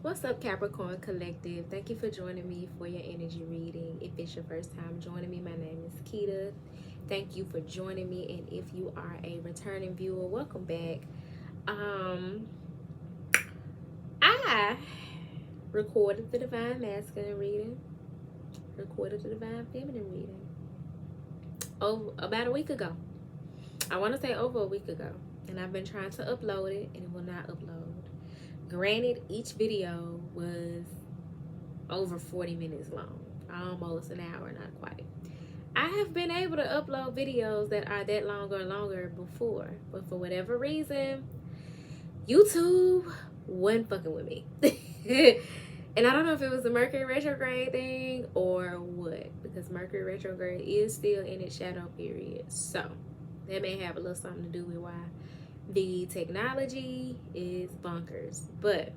What's up, Capricorn Collective? Thank you for joining me for your energy reading. If it's your first time joining me, my name is Keita. Thank you for joining me, and if you are a returning viewer, welcome back. I recorded the Divine Masculine reading, recorded the Divine Feminine reading about a week ago. I want to say over a week ago, and I've been trying to upload it, and it will not upload. Granted, each video was over 40 minutes long, almost an hour, not quite. I have been able to upload videos that are that long or longer before, but for whatever reason, YouTube wasn't fucking with me. And I don't know if it was the Mercury retrograde thing or what, because Mercury retrograde is still in its shadow period. So that may have a little something to do with why the technology is bonkers. But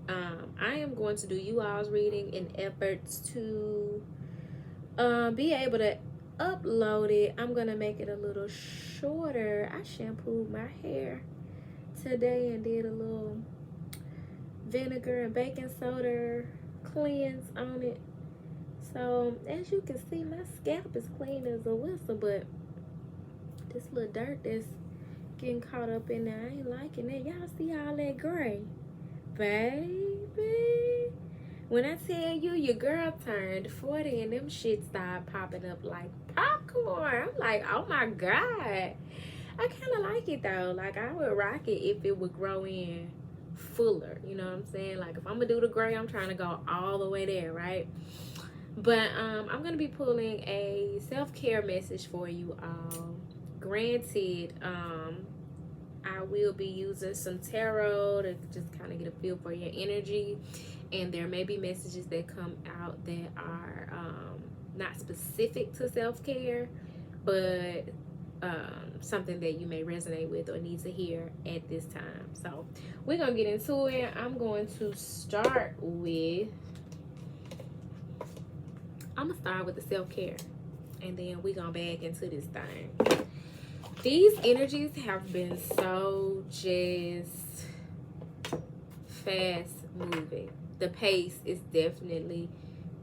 I am going to do you all's reading in efforts to be able to upload it. I'm going to make it a little shorter. I shampooed my hair today and did a little vinegar and baking soda cleanse on it. So as you can see, my scalp is clean as a whistle, but this little dirt that's getting caught up in there, I ain't liking it. Y'all see all that gray? Baby, when I tell you your girl turned 40 and them shit started popping up like popcorn, I'm like, oh my God. I kind of like it though. Like, I would rock it if it would grow in fuller. You know what I'm saying? Like, if I'm gonna do the gray, I'm trying to go all the way there, right? But I'm gonna be pulling a self-care message for you all. Granted, I will be using some tarot to just kind of get a feel for your energy, and there may be messages that come out that are not specific to self-care, but something that you may resonate with or need to hear at this time. So we're gonna get into it. I'm going to start with the self-care, and then we're gonna back into this thing. These energies have been so just fast moving. The pace is definitely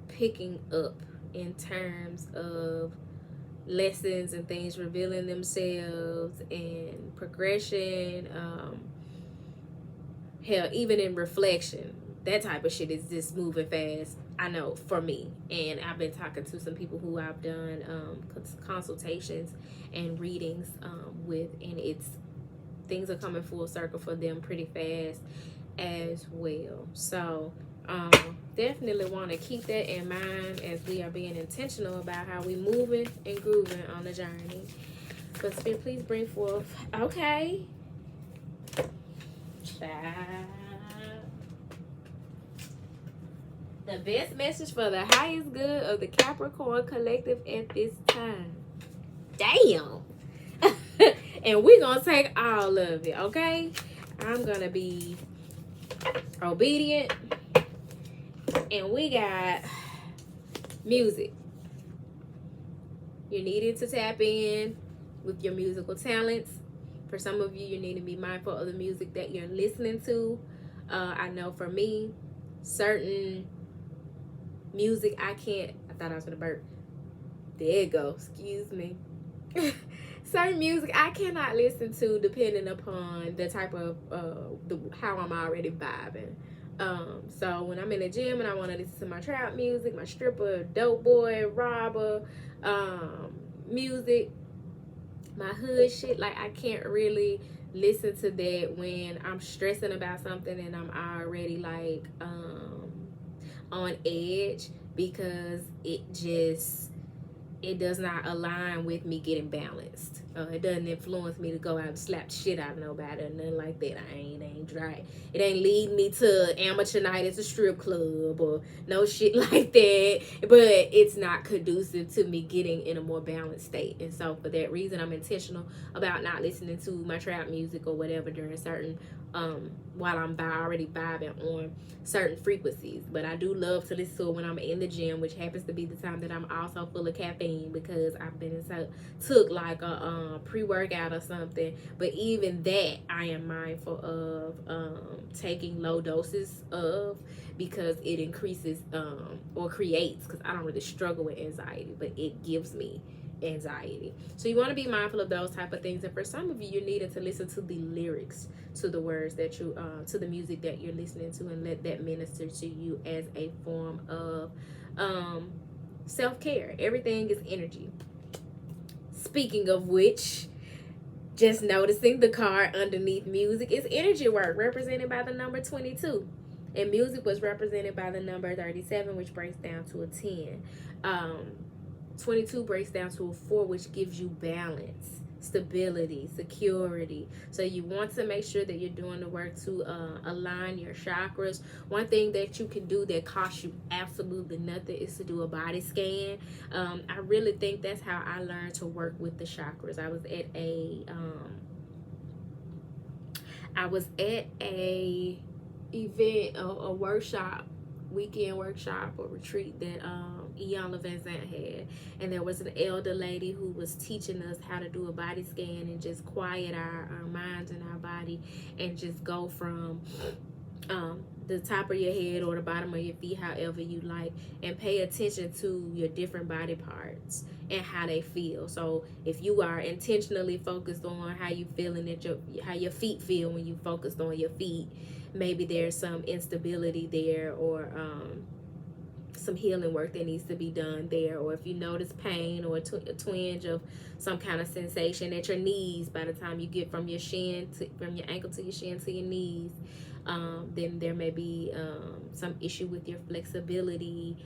picking up in terms of lessons and things revealing themselves and progression. Hell, even in reflection, that type of shit is just moving fast. I know, for me. And I've been talking to some people who I've done consultations and readings with, and things are coming full circle for them pretty fast as well. So definitely want to keep that in mind as we are being intentional about how we moving and grooving on the journey. But Spirit, please bring forth, okay, child, the best message for the highest good of the Capricorn Collective at this time. Damn. And we're gonna take all of it, okay? I'm gonna be obedient. And we got music. You're needing to tap in with your musical talents. For some of you, you need to be mindful of the music that you're listening to. I know for me, certain music I thought I was gonna burp. There you go, excuse me. Certain music I cannot listen to depending upon the type of how I'm already vibing. So when I'm in the gym and I want to listen to my trap music, my stripper, dope boy, robber music, my hood shit, like, I can't really listen to that when I'm stressing about something and I'm already like on edge, because it does not align with me getting balanced. It doesn't influence me to go out and slap the shit out of nobody or nothing like that. I ain't dry. It ain't leading me to amateur night at a strip club or no shit like that. But it's not conducive to me getting in a more balanced state. And so for that reason, I'm intentional about not listening to my trap music or whatever during certain while I'm already vibing on certain frequencies. But I do love to listen to it when I'm in the gym, which happens to be the time that I'm also full of caffeine, because I've been took like a pre-workout or something. But even that, I am mindful of taking low doses of, because it increases or creates, because I don't really struggle with anxiety, but it gives me anxiety. So you want to be mindful of those type of things. And for some of you, you're needing to listen to the lyrics, to the words that you to the music that you're listening to, and let that minister to you as a form of self-care. Everything is energy. Speaking of which, just noticing the card underneath music is energy work, represented by the number 22. And music was represented by the number 37, which breaks down to a 10. 22 breaks down to a 4, which gives you balance, stability, security. So you want to make sure that you're doing the work to align your chakras. One thing that you can do that costs you absolutely nothing is to do a body scan. I really think that's how I learned to work with the chakras. I was at a event, a workshop, weekend workshop or retreat that Ian Levinzant had, and there was an elder lady who was teaching us how to do a body scan and just quiet our minds and our body, and just go from the top of your head or the bottom of your feet, however you like, and pay attention to your different body parts and how they feel. So if you are intentionally focused on how you feeling how your feet feel when you focused on your feet, maybe there's some instability there, or some healing work that needs to be done there. Or if you notice pain or a twinge of some kind of sensation at your knees by the time you get from your ankle to your shin to your knees, then there may be some issue with your flexibility,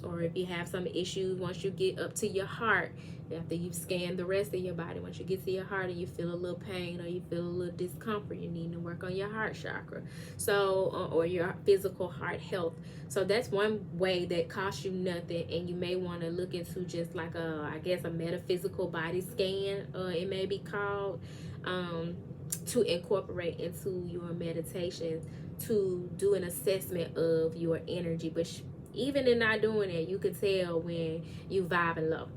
or if you have some issues once you get up to your heart, after you've scanned the rest of your body, once you get to your heart and you feel a little pain or you feel a little discomfort, you need to work on your heart chakra, so or your physical heart health. So that's one way that costs you nothing, and you may want to look into just like I guess a metaphysical body scan, it may be called, to incorporate into your meditations, to do an assessment of your energy. But even in not doing it, you can tell when you vibing low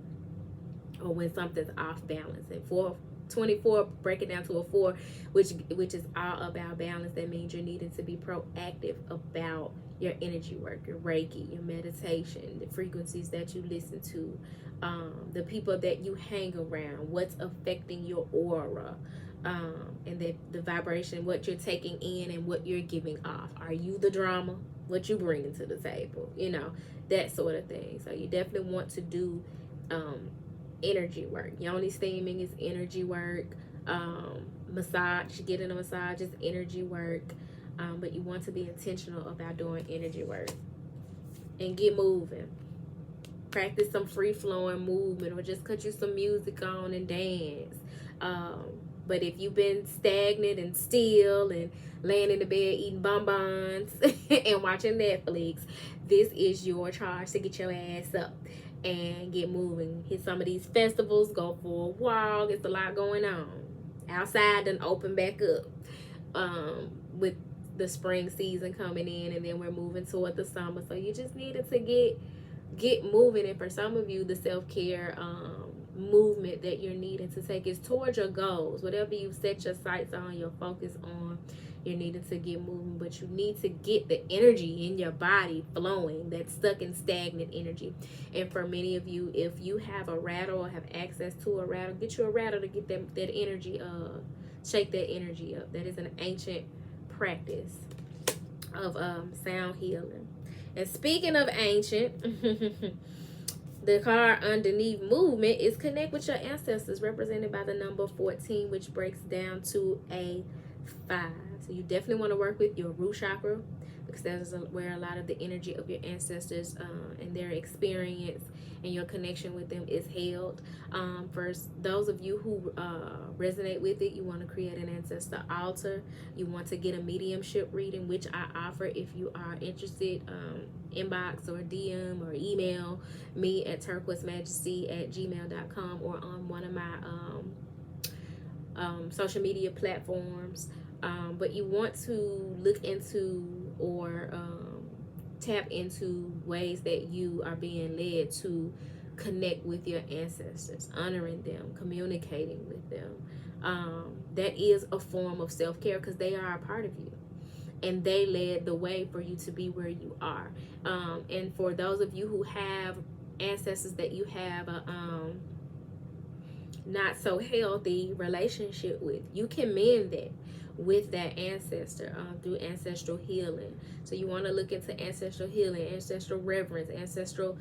or when something's off balance. And 24 break it down to a 4, which is all about balance. That means you're needing to be proactive about your energy work, your Reiki, your meditation, the frequencies that you listen to, the people that you hang around, what's affecting your aura, and the vibration, what you're taking in and what you're giving off. Are you the drama? What you bringing to the table? That sort of thing. So you definitely want to do energy work. Yoni steaming is energy work. Massage, getting a massage is energy work. But you want to be intentional about doing energy work and get moving. Practice some free-flowing movement, or just cut you some music on and dance. But if you've been stagnant and still and laying in the bed eating bonbons and watching Netflix, this is your charge to get your ass up and get moving. Hit some of these festivals, go for a walk. It's a lot going on. Outside done open back up with the spring season coming in, and then we're moving toward the summer. So you just needed to get moving. And for some of you, the self-care movement that you're needing to take is towards your goals. Whatever you set your sights on, your focus on, you're needing to get moving. But you need to get the energy in your body flowing, that stuck and stagnant energy. And for many of you, if you have a rattle or have access to a rattle, get you a rattle to get that energy, shake that energy up. That is an ancient practice of sound healing. And speaking of ancient, the card underneath movement is connect with your ancestors, represented by the number 14, which breaks down to a 5. So you definitely want to work with your root chakra, because that's where a lot of the energy of your ancestors and their experience and your connection with them is held. For those of you who resonate with it, you want to create an ancestor altar. You want to get a mediumship reading, which I offer. If you are interested, inbox or DM or email me at turquoisemajesty@gmail.com, or on one of my social media platforms. But you want to look into or tap into ways that you are being led to connect with your ancestors, honoring them, communicating with them. That is a form of self-care, because they are a part of you. and they led the way for you to be where you are. And for those of you who have ancestors that you have a not so healthy relationship with, you can mend that with that ancestor through ancestral healing. So you want to look into ancestral healing, ancestral reverence, ancestral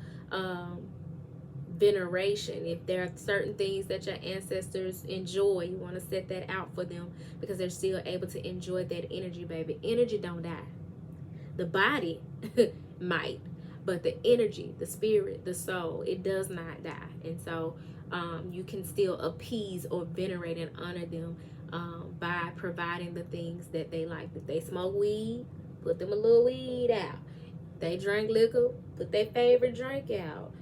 veneration. If there are certain things that your ancestors enjoy, you want to set that out for them, because they're still able to enjoy that energy, baby. Energy don't die. The body might, but the energy, the spirit, the soul, it does not die. And so you can still appease or venerate and honor them by providing the things that they like. If they smoke weed, put them a little weed out. If they drink liquor, put their favorite drink out.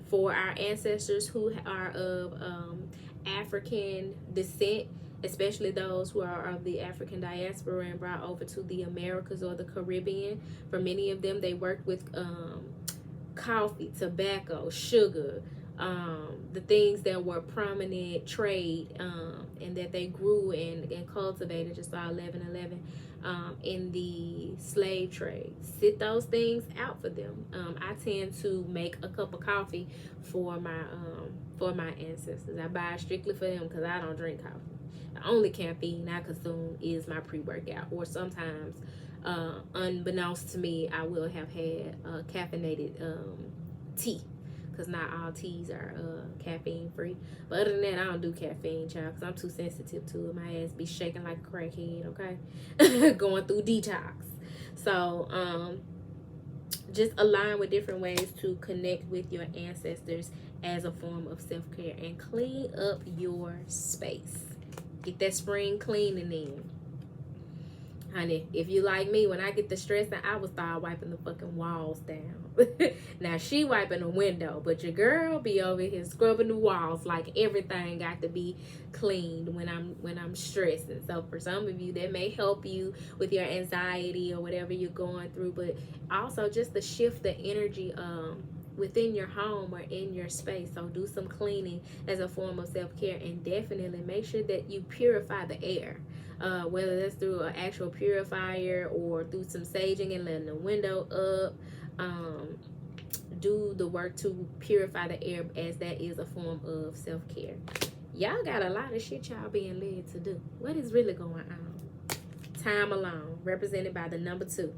For our ancestors who are of African descent, especially those who are of the African diaspora and brought over to the Americas or the Caribbean, for many of them, they worked with coffee, tobacco, sugar, the things that were prominent trade, and that they grew and cultivated, just saw 1111, in the slave trade. Sit those things out for them. I tend to make a cup of coffee for my ancestors. I buy it strictly for them because I don't drink coffee. The only caffeine I consume is my pre-workout, or sometimes, unbeknownst to me, I will have had caffeinated tea, because not all teas are caffeine free. But other than that, I don't do caffeine, child, because I'm too sensitive to it. My ass be shaking like a crackhead, okay? Going through detox. So just align with different ways to connect with your ancestors as a form of self-care, and clean up your space. Get that spring cleaning in. Honey, if you like me, when I get the stress, I will start wiping the fucking walls down. Now, she wiping the window, but your girl be over here scrubbing the walls, like everything got to be cleaned when I'm stressed. And so for some of you, that may help you with your anxiety or whatever you're going through, but also just to shift the energy within your home or in your space. So do some cleaning as a form of self-care, and definitely make sure that you purify the air, whether that's through an actual purifier or through some saging and letting the window up. Do the work to purify the air, as that is a form of self-care. Y'all got a lot of shit y'all being led to do. What is really going on? Time alone, represented by the number 2.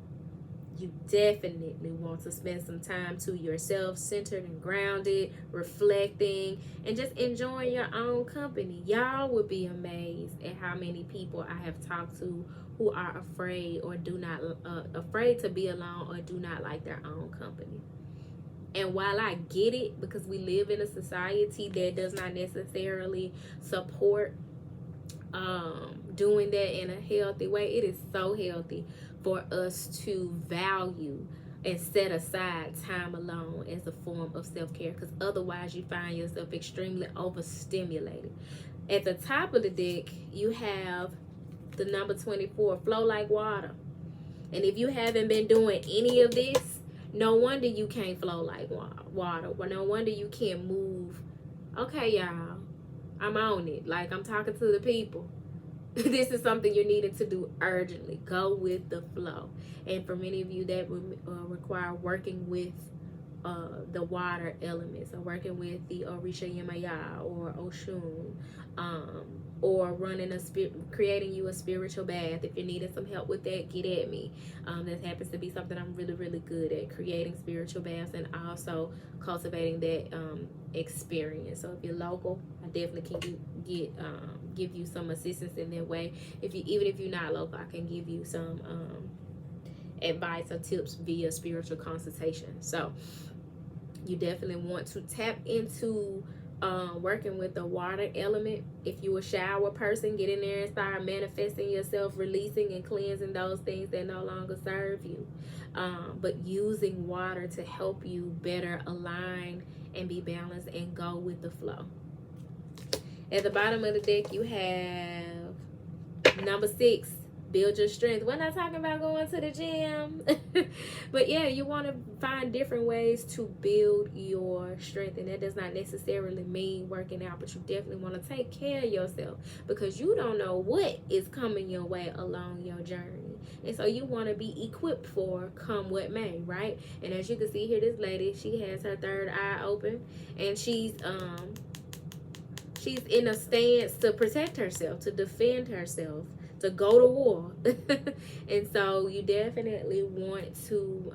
You definitely want to spend some time to yourself, centered and grounded, reflecting, and just enjoying your own company. Y'all would be amazed at how many people I have talked to who are afraid or do not afraid to be alone, or do not like their own company. And while I get it, because we live in a society that does not necessarily support doing that in a healthy way, it is so healthy for us to value and set aside time alone as a form of self-care, because otherwise you find yourself extremely overstimulated. At the top of the deck, you have the number 24, flow like water. And if you haven't been doing any of this, no wonder you can't flow like water. Well, no wonder you can't move. Okay, y'all, I'm on it. Like, I'm talking to the people. This is something you're needing to do urgently. Go with the flow. And for many of you, that would require working with the water elements, or working with the Orisha Yemaya or Oshun, or creating you a spiritual bath. If you're needing some help with that, get at me. That happens to be something I'm really, really good at, creating spiritual baths and also cultivating that experience. So if you're local, I definitely can give you some assistance in that way. Even if you're not local, I can give you some advice or tips via spiritual consultation. So you definitely want to tap into working with the water element. If you're a shower person, get in there and start manifesting yourself, releasing and cleansing those things that no longer serve you, but using water to help you better align and be balanced and go with the flow. At the bottom of the deck, you have number 6, build your strength. We're not talking about going to the gym. But yeah, you want to find different ways to build your strength. And that does not necessarily mean working out, but you definitely want to take care of yourself, because you don't know what is coming your way along your journey. And so you want to be equipped for come what may, right? And as you can see here, this lady, she has her third eye open, and she's in a stance to protect herself, to defend herself, to go to war. And so you definitely want to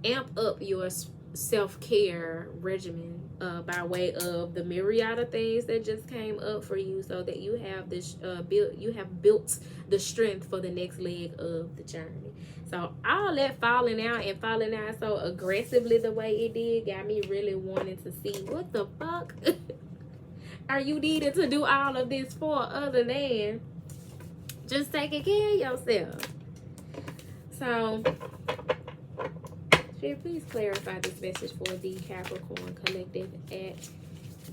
amp up your self-care regimen by way of the myriad of things that just came up for you, so that you have this built the strength for the next leg of the journey. So all that falling out so aggressively the way it did got me really wanting to see what the fuck are you needing to do all of this for, other than just taking care of yourself. So, Spirit, please clarify this message for the Capricorn collective at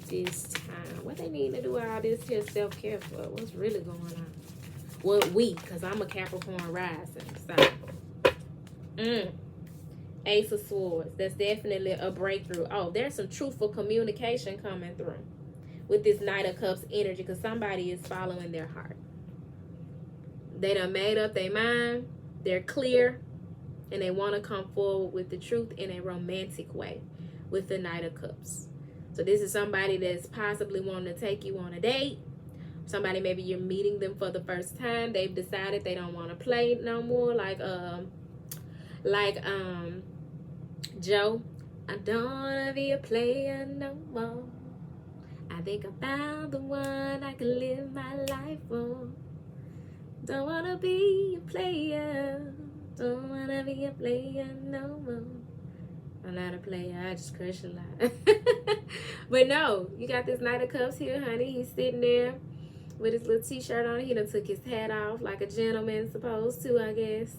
this time. What they need to do all this here self-care for? What's really going on? Well, because I'm a Capricorn rising. So, Ace of Swords. That's definitely a breakthrough. Oh, there's some truthful communication coming through with this Knight of Cups energy, because somebody is following their heart. They done made up their mind. They're clear. And they want to come forward with the truth in a romantic way with the Knight of Cups. So this is somebody that's possibly wanting to take you on a date. Somebody, maybe you're meeting them for the first time. They've decided they don't want to play no more. Like Joe. I don't want to be a player no more. I think I found the one I can live my life for. Don't want to be a player. Don't want to be a player no more. I'm not a player. I just crush a lot. But no, you got this Knight of Cups here, honey. He's sitting there with his little t-shirt on. He done took his hat off like a gentleman supposed to, I guess.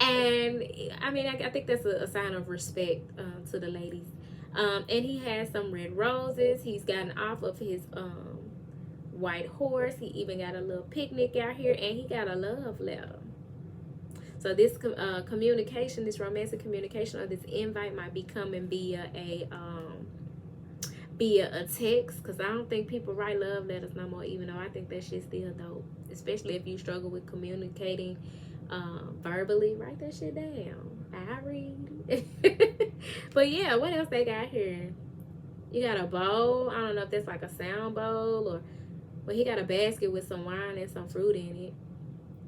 And, I mean, I think that's a sign of respect to the ladies. And he has some red roses. He's gotten off of his white horse. He even got a little picnic out here, and he got a love letter. So this communication, this romantic communication, or this invite might be coming via a text, because I don't think people write love letters no more, even though I think that shit's still dope, especially if you struggle with communicating verbally. Write that shit down. I read. But yeah, what else they got here? You got a bowl. I don't know if that's like a sound bowl, or, well, he got a basket with some wine and some fruit in it.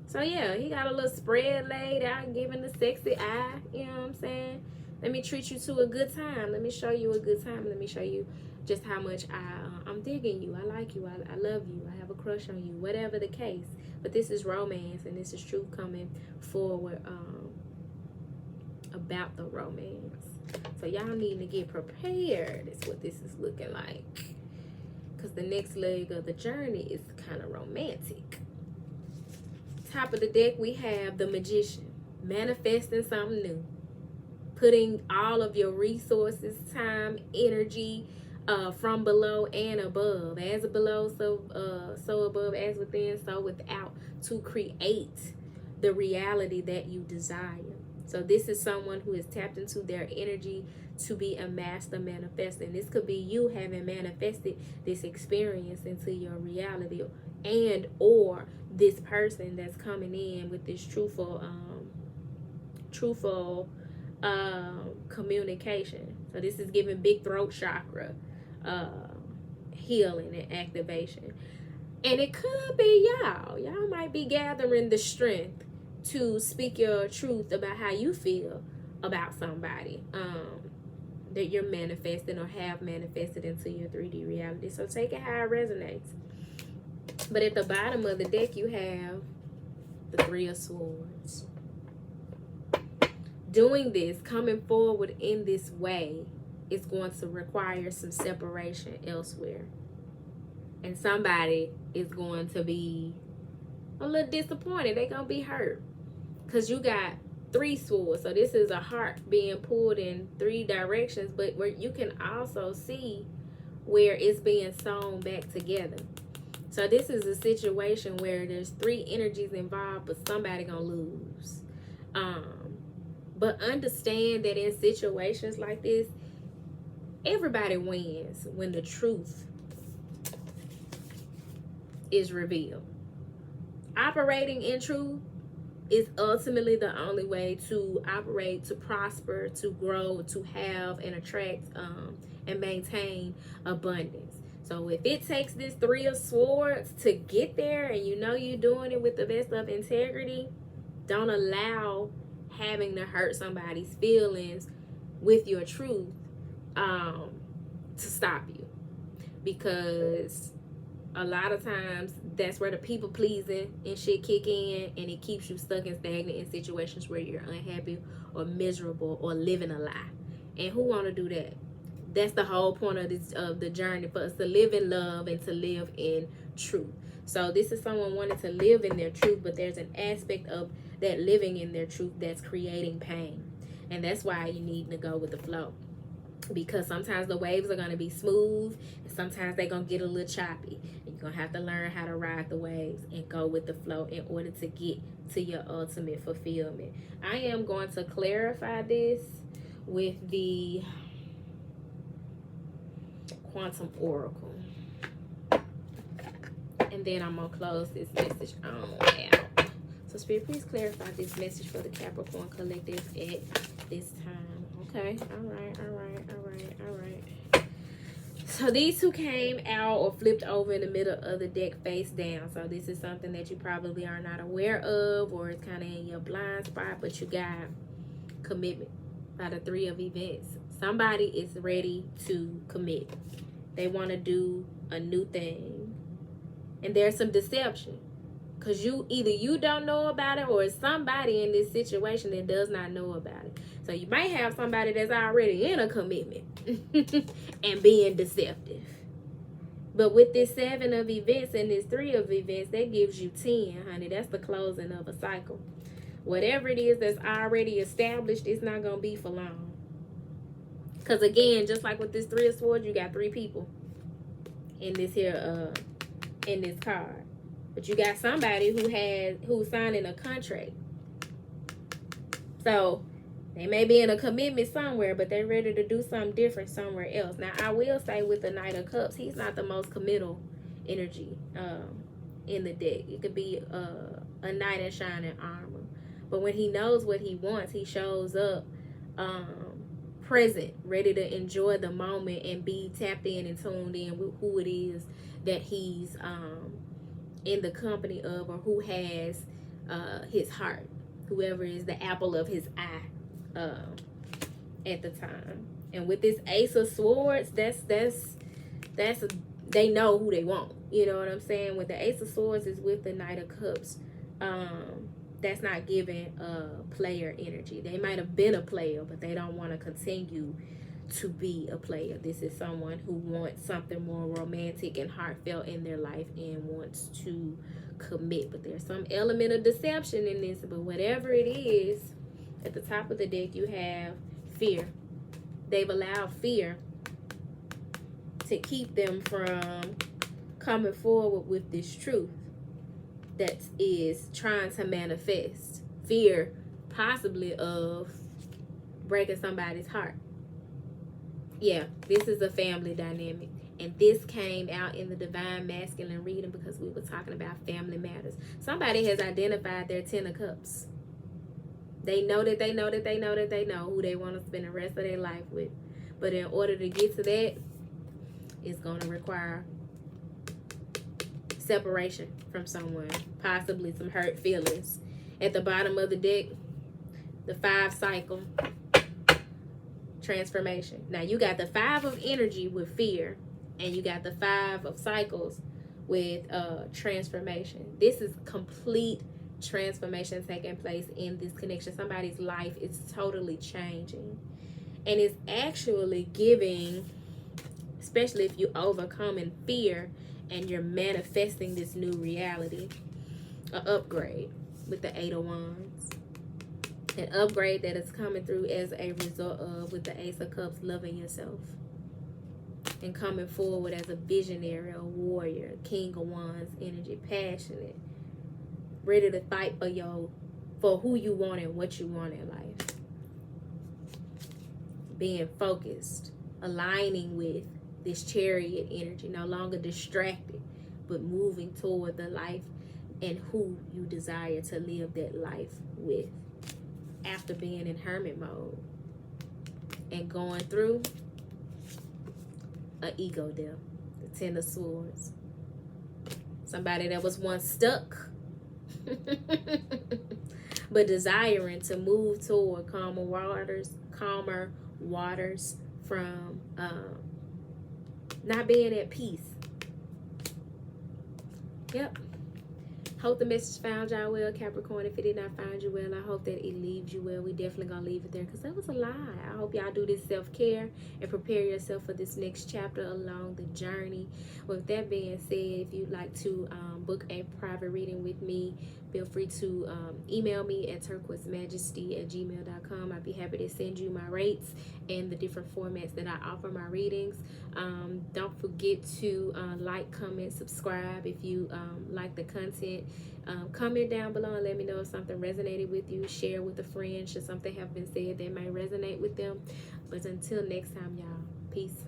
So yeah, he got a little spread laid out, giving the sexy eye. You know what I'm saying? Let me treat you to a good time. Let me show you a good time. Let me show you just how much I'm digging you. I like you. I love you. I have a crush on you. Whatever the case. But this is romance, and this is truth coming forward about the romance. So y'all need to get prepared. Is what this is looking like. Because the next leg of the journey is kind of romantic. Top of the deck, we have the Magician. Manifesting something new. Putting all of your resources, time, energy, from below and above. As below, so above, as within, so without, to create the reality that you desire. So this is someone who has tapped into their energy to be a master manifestor. And this could be you having manifested this experience into your reality, and or this person that's coming in with this truthful communication. So this is giving big throat chakra healing and activation. And it could be y'all might be gathering the strength to speak your truth about how you feel about somebody that you're manifesting or have manifested into your 3D reality. So take it how it resonates. But at the bottom of the deck, you have the Three of Swords. Doing this, coming forward in this way, is going to require some separation elsewhere. And somebody is going to be a little disappointed. They're going to be hurt. Because you got 3 swords. So this is a heart being pulled in 3 directions. But where you can also see where it's being sewn back together. So this is a situation where there's 3 energies involved, but somebody gonna lose. But understand that in situations like this, everybody wins when the truth is revealed. Operating in truth is ultimately the only way to operate, to prosper, to grow, to have and attract and maintain abundance. So if it takes this 3 of Swords to get there, and you know you're doing it with the best of integrity, don't allow having to hurt somebody's feelings with your truth to stop you. Because a lot of times that's where the people pleasing and shit kick in, and it keeps you stuck and stagnant in situations where you're unhappy or miserable or living a lie. And who want to do that? That's the whole point of the journey, for us to live in love and to live in truth. So this is someone wanting to live in their truth, but there's an aspect of that living in their truth that's creating pain. And that's why you need to go with the flow. Because sometimes the waves are going to be smooth, and sometimes they're going to get a little choppy. And you're going to have to learn how to ride the waves and go with the flow in order to get to your ultimate fulfillment. I am going to clarify this with the Quantum Oracle. And then I'm going to close this message on out. So Spirit, please clarify this message for the Capricorn collective at this time. Okay. All right. So these 2 came out or flipped over in the middle of the deck face down. So this is something that you probably are not aware of, or it's kind of in your blind spot, but you got commitment by the 3 of events. Somebody is ready to commit. They want to do a new thing. And there's some deception. Because either you don't know about it, or it's somebody in this situation that does not know about it. So you might have somebody that's already in a commitment and being deceptive. But with this 7 of events and this 3 of events, that gives you 10, honey. That's the closing of a cycle. Whatever it is that's already established, it's not going to be for long. Because again, just like with this 3 of Swords, you got 3 people in this here, in this card. But you got somebody who's signing a contract. So they may be in a commitment somewhere, but they're ready to do something different somewhere else. Now, I will say with the Knight of Cups, he's not the most committal energy in the deck. It could be a knight in shining armor. But when he knows what he wants, he shows up present, ready to enjoy the moment and be tapped in and tuned in with who it is that he's in the company of, or who has his heart, whoever is the apple of his eye at the time. And with this Ace of Swords, that's they know who they want. You know what I'm saying? With the Ace of Swords is with the Knight of Cups. That's not giving player energy. They might have been a player, but they don't want to continue to be a player. This is someone who wants something more romantic and heartfelt in their life and wants to commit. But there's some element of deception in this. But whatever it is, at the top of the deck you have fear. They've allowed fear to keep them from coming forward with this truth that is trying to manifest. Fear possibly of breaking somebody's heart. Yeah, this is a family dynamic. And this came out in the Divine Masculine reading because we were talking about family matters. Somebody has identified their 10 of Cups. They know who they want to spend the rest of their life with. But in order to get to that, it's going to require separation from someone. Possibly some hurt feelings. At the bottom of the deck, the 5 cycle. Transformation. Now you got the 5 of energy with fear, and you got the 5 of cycles with transformation. This is complete transformation taking place in this connection. Somebody's life is totally changing, and it's actually giving, especially if you overcome in fear and you're manifesting this new reality, an upgrade with the 8 of Wands. An upgrade that is coming through as a result of, with the Ace of Cups, loving yourself and coming forward as a visionary, a warrior, King of Wands energy, passionate, ready to fight for who you want and what you want in life. Being focused, aligning with this Chariot energy, no longer distracted, but moving toward the life and who you desire to live that life with. After being in hermit mode and going through an ego death, the Ten of Swords. Somebody that was once stuck, but desiring to move toward calmer waters from not being at peace. Yep. Hope the message found y'all well, Capricorn. If it did not find you well, I hope that it leaves you well. We definitely gonna leave it there because that was a lie. I hope y'all do this self-care and prepare yourself for this next chapter along the journey. With that being said, if you'd like to book a private reading with me, feel free to email me at turquoisemajesty@gmail.com. I'd be happy to send you my rates and the different formats that I offer my readings. Don't forget to like, comment, subscribe if you like the content. Comment down below and let me know if something resonated with you. Share with a friend should something have been said that may resonate with them. But until next time, y'all, peace.